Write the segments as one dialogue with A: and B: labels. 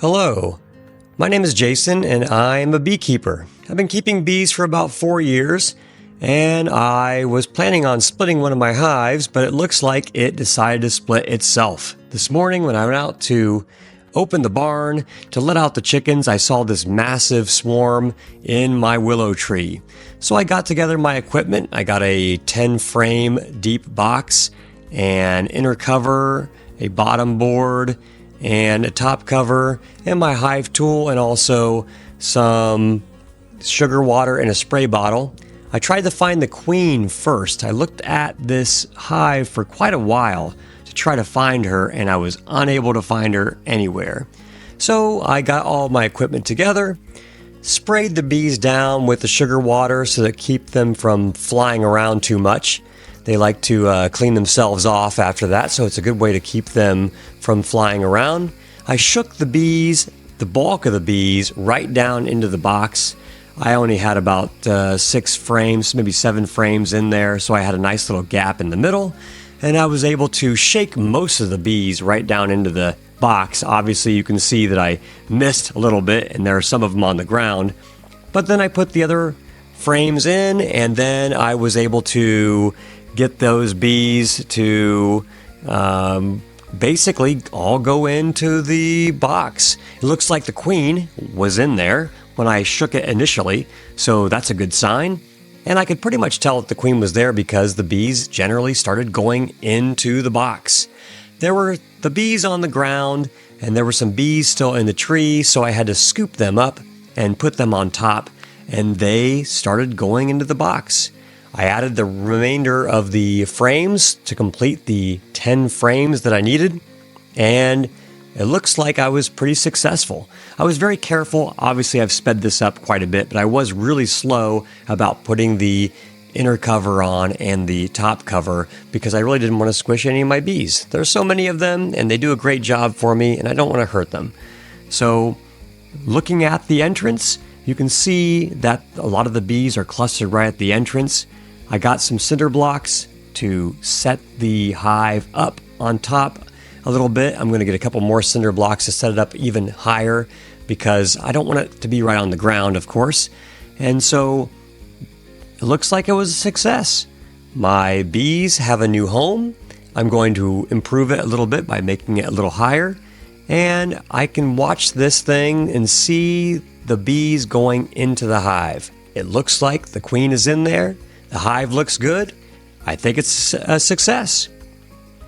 A: Hello, my name is Jason and I'm a beekeeper. I've been keeping bees for about 4 years and I was planning on splitting one of my hives, but it looks like it decided to split itself. This morning when I went out to open the barn to let out the chickens, I saw this massive swarm in my willow tree. So I got together my equipment. I got a 10 frame deep box, an inner cover, a bottom board, and a top cover, and my hive tool, and also some sugar water in a spray bottle. I tried to find the queen first. I looked at this hive for quite a while to try to find her, and I was unable to find her anywhere. So I got all my equipment together, sprayed the bees down with the sugar water so that keep them from flying around too much. They like to clean themselves off after that, so it's a good way to keep them from flying around. I shook the bees, the bulk of the bees, right down into the box. I only had about 6 frames, maybe 7 frames in there, so I had a nice little gap in the middle. And I was able to shake most of the bees right down into the box. Obviously, you can see that I missed a little bit, and there are some of them on the ground. But then I put the other frames in, and then I was able to get those bees to basically all go into the box. It looks like the queen was in there when I shook it initially, so that's a good sign. And I could pretty much tell that the queen was there because the bees generally started going into the box. There were the bees on the ground, and there were some bees still in the tree, so I had to scoop them up and put them on top, and they started going into the box. I added the remainder of the frames to complete the 10 frames that I needed, and it looks like I was pretty successful. I was very careful. Obviously, I've sped this up quite a bit, but I was really slow about putting the inner cover on and the top cover because I really didn't want to squish any of my bees. There's so many of them, and they do a great job for me, and I don't want to hurt them. So, looking at the entrance, you can see that a lot of the bees are clustered right at the entrance. I got some cinder blocks to set the hive up on top a little bit. I'm going to get a couple more cinder blocks to set it up even higher because I don't want it to be right on the ground, of course. And so it looks like it was a success. My bees have a new home. I'm going to improve it a little bit by making it a little higher. And I can watch this thing and see the bees going into the hive. It looks like the queen is in there. The hive looks good. I think it's a success.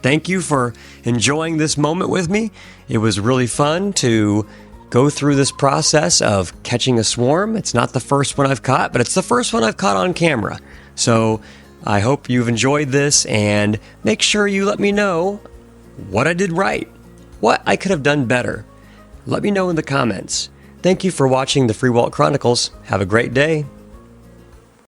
A: Thank you for enjoying this moment with me. It was really fun to go through this process of catching a swarm. It's not the first one I've caught, but it's the first one I've caught on camera. So I hope you've enjoyed this, and make sure you let me know what I did right, what I could have done better. Let me know in the comments. Thank you for watching the Freewalt Chronicles. Have a great day.